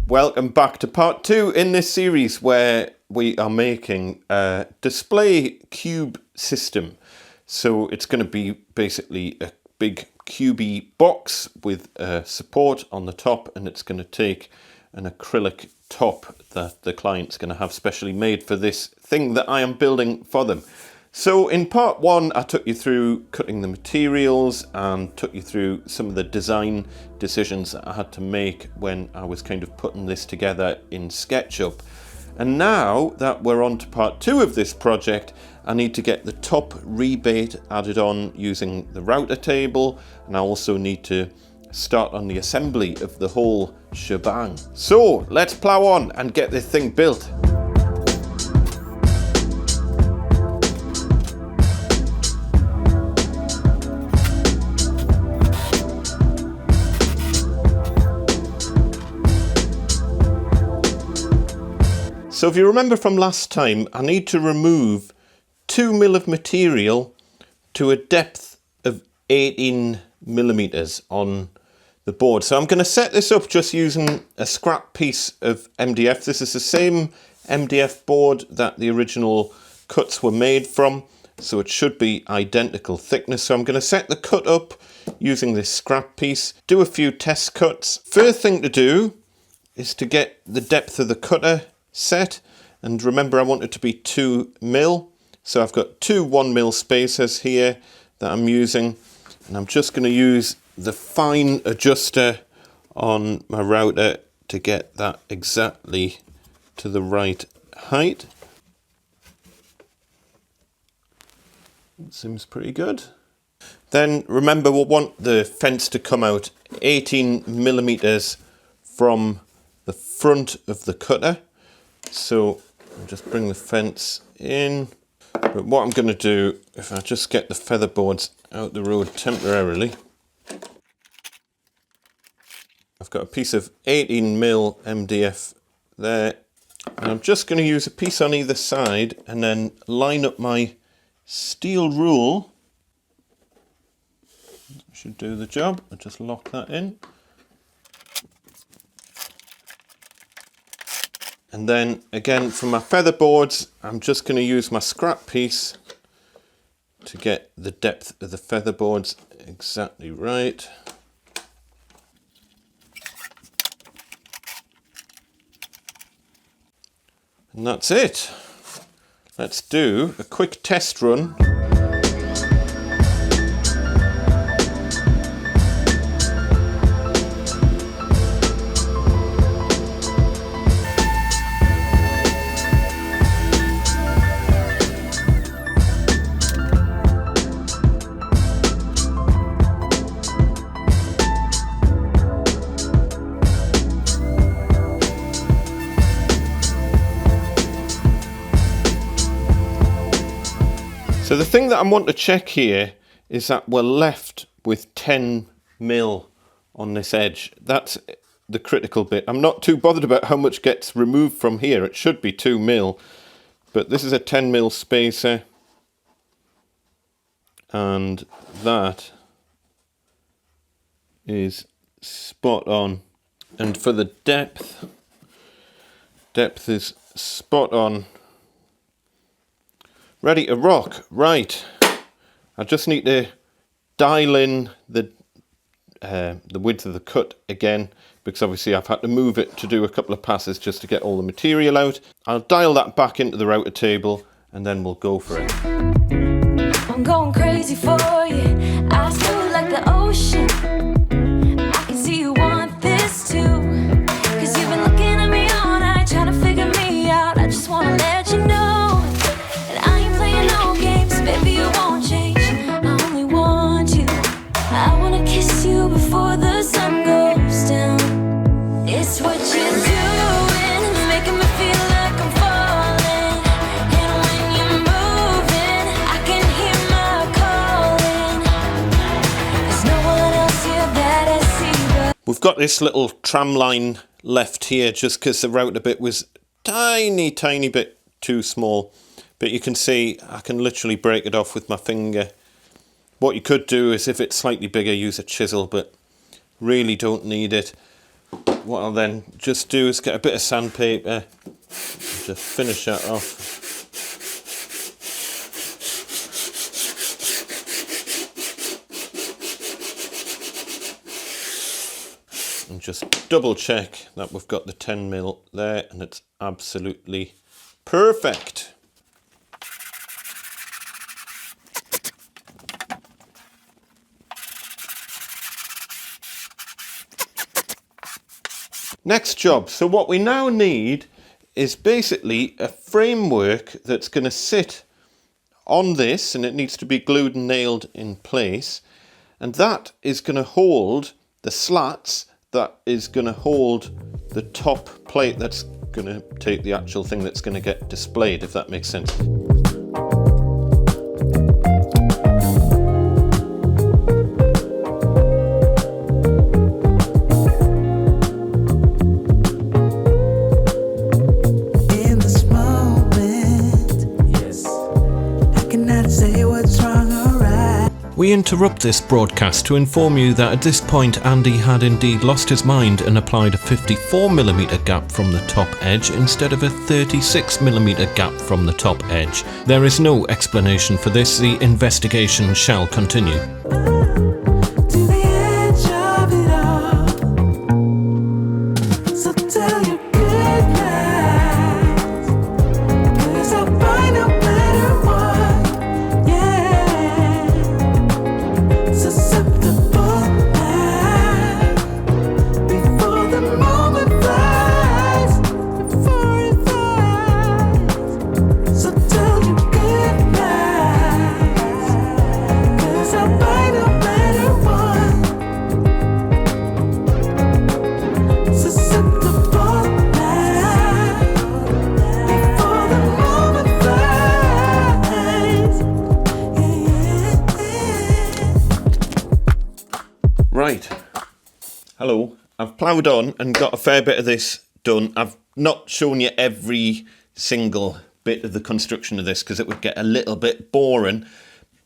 Welcome back to part 2 in this series where we are making a display cube system. So it's going to be basically a big cubey box with a support on the top, and it's going to take an acrylic top that the client's going to have specially made for this thing that I am building for them. So in part 1 I took you through cutting the materials and took you through some of the design decisions that I had to make when I was kind of putting this together in SketchUp. And now that we're on to part 2 of this project, I need to get the top rebate added on using the router table, and I also need to start on the assembly of the whole shebang. So let's plow on and get this thing built. So if you remember from last time, I need to remove 2 mil of material to a depth of 18 millimeters on the board. So I'm going to set this up just using a scrap piece of MDF. This is the same MDF board that the original cuts were made from, so it should be identical thickness. So I'm going to set the cut up using this scrap piece, do a few test cuts. First thing to do is to get the depth of the cutter set, and remember I want it to be 2 mil, so I've got 2 1 mil spacers here that I'm using, and I'm just going to use the fine adjuster on my router to get that exactly to the right height. It seems pretty good. Then remember, we'll want the fence to come out 18 millimeters from the front of the cutter. So I'll just bring the fence in. But what I'm going to do, if I just get the feather boards out the road temporarily, I've got a piece of 18 mil MDF there, and I'm just going to use a piece on either side and then line up my steel rule. Should do the job. I'll just lock that in. And then again for my feather boards, I'm just going to use my scrap piece to get the depth of the feather boards exactly right. And that's it. Let's do a quick test run. So the thing that I want to check here is that we're left with 10 mil on this edge. That's the critical bit. I'm not too bothered about how much gets removed from here. It should be 2 mil, but this is a 10 mil spacer, and that is spot on. And for the depth is spot on. Ready to rock. Right, I just need to dial in the width of the cut again, because obviously I've had to move it to do a couple of passes just to get all the material out. I'll dial that back into the router table and then we'll go for it. I'm going crazy for you. I feel like the ocean. I can see you want this too, 'cause you've been looking at me all night trying to figure me out. I just want to let you know. Before the sun goes down, it's what you're doing, it's making me feel like I'm falling. And when you're moving, I can hear my calling. There's no one else here that I see but... We've got this little tram line left here just because the router bit was tiny bit too small. But you can see I can literally break it off with my finger. What you could do is, if it's slightly bigger, use a chisel, but really don't need it. what I'll then just do is get a bit of sandpaper to finish that off. And just double check that we've got the 10mm there, and it's absolutely perfect. Next job. So what we now need is basically a framework that's going to sit on this, and it needs to be glued and nailed in place. And that is going to hold the slats, that is going to hold the top plate that's going to take the actual thing that's going to get displayed, if that makes sense. We interrupt this broadcast to inform you that at this point Andy had indeed lost his mind and applied a 54mm gap from the top edge instead of a 36mm gap from the top edge. There is no explanation for this, the investigation shall continue. Right, hello, I've ploughed on and got a fair bit of this done. I've not shown you every single bit of the construction of this because it would get a little bit boring,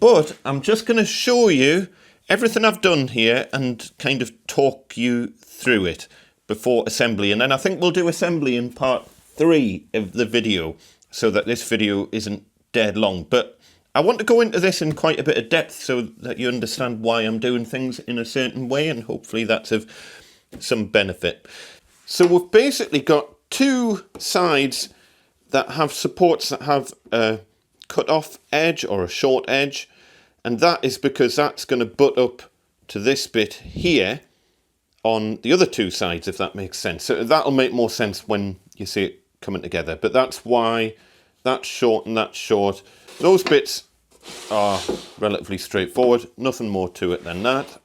but I'm just going to show you everything I've done here and kind of talk you through it before assembly, and then I think we'll do assembly in part 3 of the video so that this video isn't dead long. But I want to go into this in quite a bit of depth so that you understand why I'm doing things in a certain way, and hopefully that's of some benefit. So we've basically got two sides that have supports that have a cut off edge or a short edge, and that is because that's going to butt up to this bit here on the other two sides, if that makes sense. So that'll make more sense when you see it coming together, but that's why that's short and that's short. Those bits are relatively straightforward, nothing more to it than that.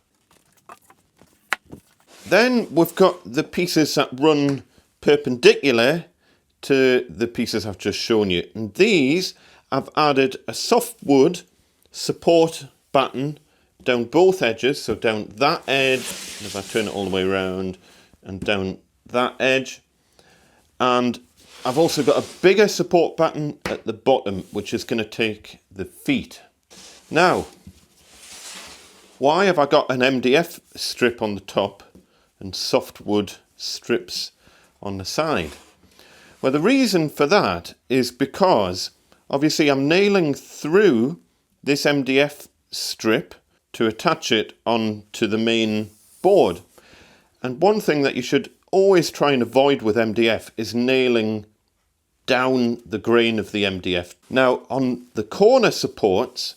Then we've got the pieces that run perpendicular to the pieces I've just shown you, and these I've added a softwood support batten down both edges, so down that edge, and if I turn it all the way around, and down that edge. And I've also got a bigger support batten at the bottom, which is going to take the feet. Now, why have I got an MDF strip on the top and softwood strips on the side? Well, the reason for that is because obviously I'm nailing through this MDF strip to attach it onto the main board. And one thing that you should always try and avoid with MDF is nailing down the grain of the MDF. Now on the corner supports,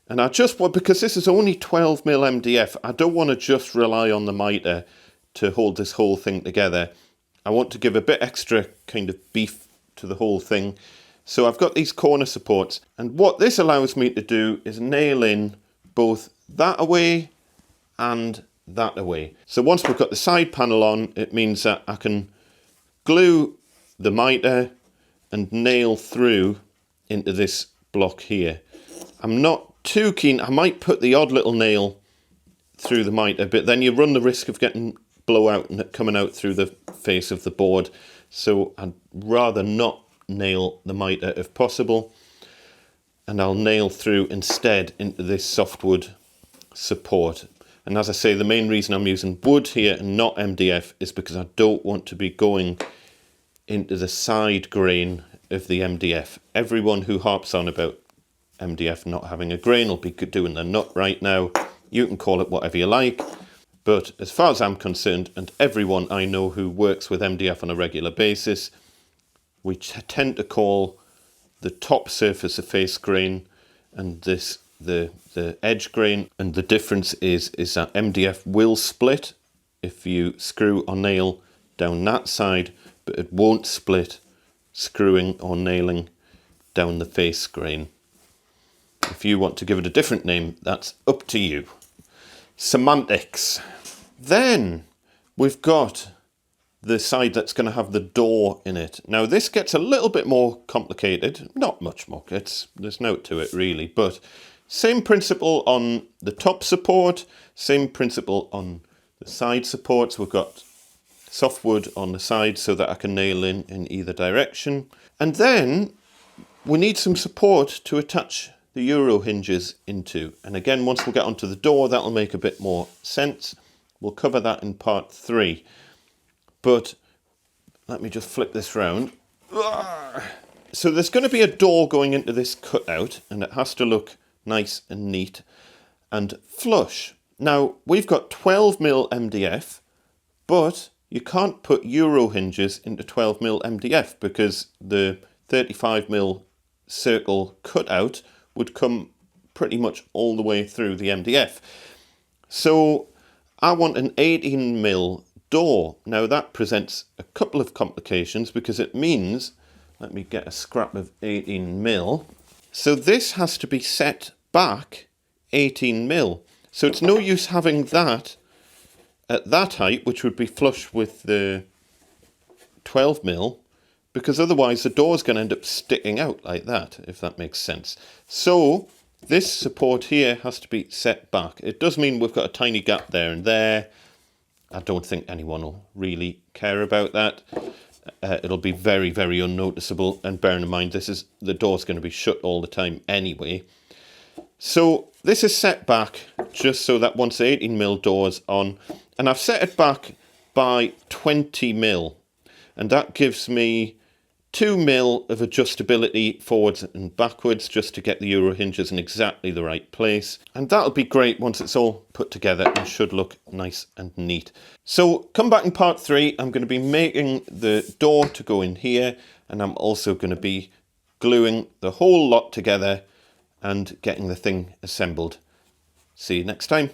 and I just want, because this is only 12mm MDF, I don't want to just rely on the mitre to hold this whole thing together. I want to give a bit extra kind of beef to the whole thing. So I've got these corner supports, and what this allows me to do is nail in both that away and that away. So once we've got the side panel on, it means that I can glue the mitre and nail through into this block here. I'm not too keen, I might put the odd little nail through the mitre, but then you run the risk of getting blowout and it coming out through the face of the board. So I'd rather not nail the mitre if possible, and I'll nail through instead into this softwood support. And as I say, the main reason I'm using wood here and not MDF is because I don't want to be going into the side grain of the MDF. Everyone who harps on about MDF not having a grain will be doing their nut right now. You can call it whatever you like. But as far as I'm concerned, and everyone I know who works with MDF on a regular basis, we tend to call the top surface a face grain and this the edge grain. And the difference is that MDF will split if you screw or nail down that side, but it won't split screwing or nailing down the face grain. If you want to give it a different name, that's up to you. Semantics. Then we've got the side that's going to have the door in it. Now this gets a little bit more complicated, not much more, there's no to it really, but same principle on the top support, same principle on the side supports. We've got softwood on the side so that I can nail in either direction. And then we need some support to attach the Euro hinges into. And again, once we get onto the door, that'll make a bit more sense. We'll cover that in part 3. But let me just flip this round. So there's going to be a door going into this cutout, and it has to look nice and neat and flush. Now, we've got 12mm MDF, but you can't put Euro hinges into 12mm MDF because the 35mm circle cutout would come pretty much all the way through the MDF. So I want an 18mm door. Now that presents a couple of complications because it means, let me get a scrap of 18mm. So this has to be set back 18mm. So it's no use having that at that height, which would be flush with the 12mm, because otherwise the door's going to end up sticking out like that, if that makes sense. So this support here has to be set back. It does mean we've got a tiny gap there and there. I don't think anyone will really care about that. It'll be very, very unnoticeable. And bearing in mind, the door's going to be shut all the time anyway. So this is set back just so that once the 18mm door's on, and I've set it back by 20mm, and that gives me 2mm of adjustability forwards and backwards just to get the Euro hinges in exactly the right place. And that'll be great once it's all put together and should look nice and neat. So come back in part 3. I'm going to be making the door to go in here, and I'm also going to be gluing the whole lot together and getting the thing assembled. See you next time.